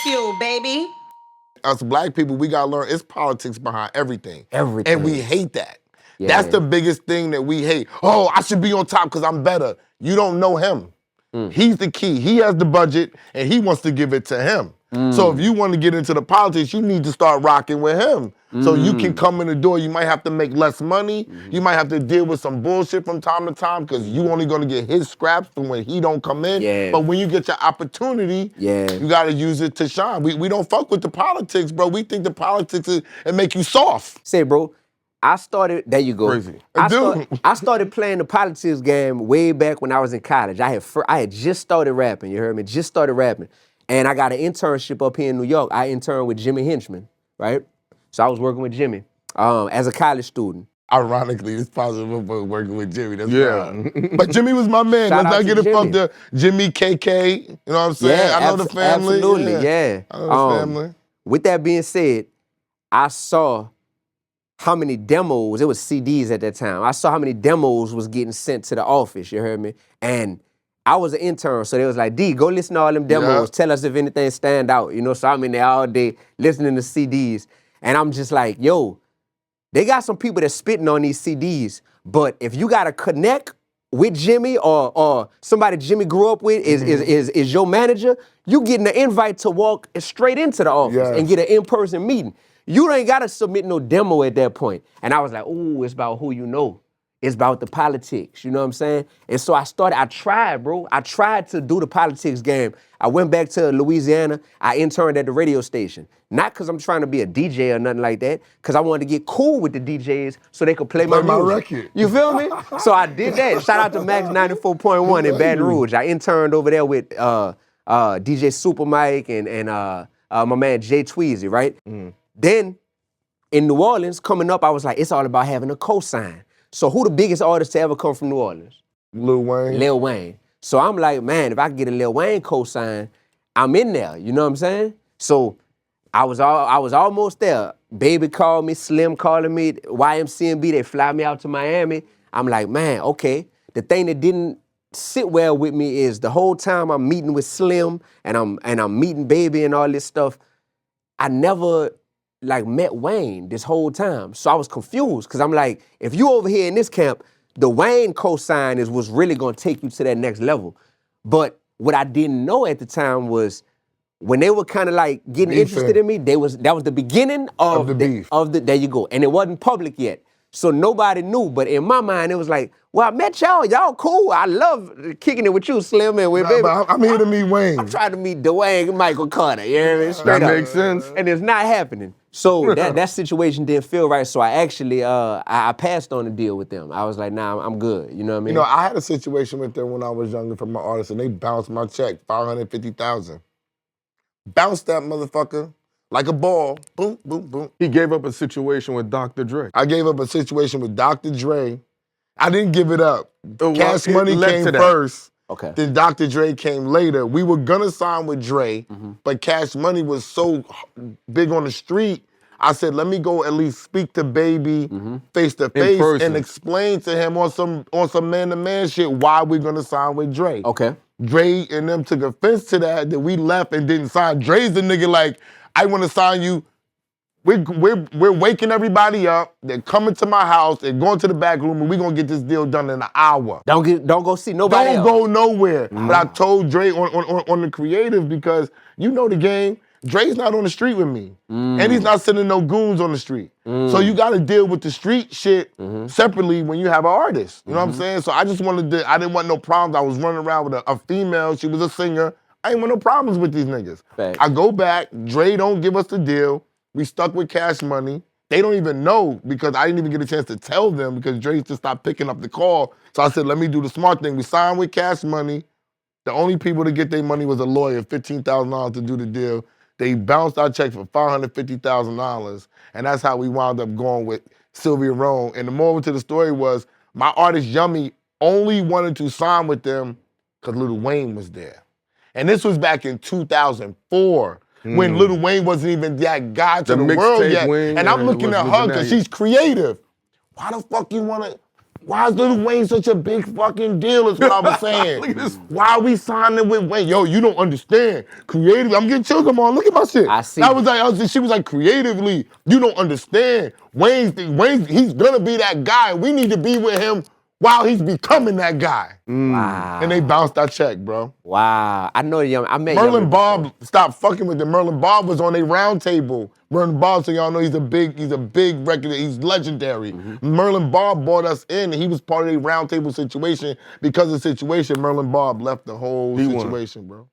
Bagfuel, baby. Us black people, we gotta learn it's politics behind everything. Everything. And we hate that. Yeah. That's the biggest thing that we hate. Oh, I should be on top because I'm better. You don't know him. He's the key. He has the budget and he wants to give it to him. So if you want to get into the politics, you need to start rocking with him. So you can come in the door. You might have to make less money. You might have to deal with some bullshit from time to time because you only gonna get his scraps from when he don't come in. Yeah. But when you get your opportunity, you gotta use it to shine. We don't fuck with the politics, bro. We think the politics it make you soft. Say, bro, I started, there you go. Crazy. I started playing the politics game way back when I was in college. I had just started rapping, you heard me? Just started rapping. And I got an internship up here in New York. I interned with Jimmy Henchman, right? So I was working with Jimmy as a college student. Ironically, it's possible for working with Jimmy. That's wild. But Jimmy was my man. Shout Let's out not get to it fucked up. Jimmy KK, you know what I'm saying? I know the family. Absolutely, yeah. I know the family. With that being said, I saw how many demos, it was CDs at that time. I saw how many demos was getting sent to the office, you heard me? And I was an intern, so they was like, D, go listen to all them demos, tell us if anything stand out, you know? So I'm in there all day listening to CDs. And I'm just like, yo, they got some people that's spitting on these CDs, but if you gotta connect with Jimmy or somebody Jimmy grew up with is your manager, you getting an invite to walk straight into the office and get an in-person meeting. You ain't gotta submit no demo at that point. And I was like, ooh, it's about who you know. It's about the politics, you know what I'm saying? And so I tried, bro. I tried to do the politics game. I went back to Louisiana. I interned at the radio station. Not because I'm trying to be a DJ or nothing like that, because I wanted to get cool with the DJs so they could play my music. Record. You feel me? So I did that. Shout out to Max 94.1 in Baton Rouge. I interned over there with DJ Super Mike and my man Jay Tweezy, right? Then in New Orleans, coming up, I was like, it's all about having a cosign. So who the biggest artist to ever come from New Orleans? Lil Wayne. Lil Wayne. So I'm like, man, if I can get a Lil Wayne cosign, I'm in there. You know what I'm saying? So I was almost there. Baby called me, Slim calling me, YMCMB, they fly me out to Miami. I'm like, man, okay. The thing that didn't sit well with me is the whole time I'm meeting with Slim and I'm meeting Baby and all this stuff, I never met Wayne this whole time. So I was confused because I'm like, if you over here in this camp, the Wayne cosign is what's really gonna take you to that next level. But what I didn't know at the time was when they were kind of like getting interested in me, that was the beginning of the beef. There you go. And it wasn't public yet. So nobody knew, but in my mind, it was like, well, I met y'all cool. I love kicking it with you, Slim, and with Baby. But I'm here to meet Wayne. I'm trying to meet Dwayne and Michael Carter, you know what I mean? Straight that up. makes sense. And it's not happening. So that situation didn't feel right, so I actually, I passed on the deal with them. I was like, nah, I'm good, you know what I mean? You know, I had a situation with them when I was younger from my artist, and they bounced my check, $550,000. Bounced that motherfucker like a ball, boom, boom, boom. He gave up a situation with Dr. Dre. I gave up a situation with Dr. Dre. I didn't give it up. Cash Money came first. Okay. Then Dr. Dre came later. We were gonna sign with Dre, but Cash Money was so big on the street. I said, let me go at least speak to Baby face to face and explain to him on some man-to-man shit why we're gonna sign with Dre. Okay. Dre and them took offense to that we left and didn't sign. Dre's the nigga like, I want to sign you. We're waking everybody up. They're coming to my house. They're going to the back room, and we're gonna get this deal done in an hour. Don't go see nobody else. Don't go nowhere. But I told Dre on the creative because you know the game. Dre's not on the street with me. And he's not sending no goons on the street. So you gotta deal with the street shit separately when you have an artist. You know what I'm saying? So I just I didn't want no problems. I was running around with a female. She was a singer. I ain't want no problems with these niggas. Thanks. I go back. Dre don't give us the deal. We stuck with Cash Money. They don't even know because I didn't even get a chance to tell them because Dre just stopped picking up the call. So I said, let me do the smart thing. We signed with Cash Money. The only people to get their money was a lawyer, $15,000 to do the deal. They bounced our check for $550,000, and that's how we wound up going with Sylvia Rhone. And the moral to the story was my artist Yummy only wanted to sign with them because Lil Wayne was there. And this was back in 2004 when Lil Wayne wasn't even that guy to the world yet. And I'm looking at her because she's creative. Why the fuck you want to Why is Lil Wayne such a big fucking deal is what I was saying. Look at this. Why are we signing with Wayne? Yo, you don't understand. Creatively, I'm getting chills, come on, look at my shit. I see. She was like, creatively, you don't understand. Wayne, he's gonna be that guy. We need to be with him while he's becoming that guy. Wow. And they bounced that check, bro. Wow. I know I met Merlin Yummy Bob before. stopped fucking with him. Merlin Bob was on a round table. Merlin Bob, so y'all know he's a big record, he's legendary. Merlin Bob brought us in, and he was part of a round table situation. Because of the situation, Merlin Bob left the whole He won. situation, bro.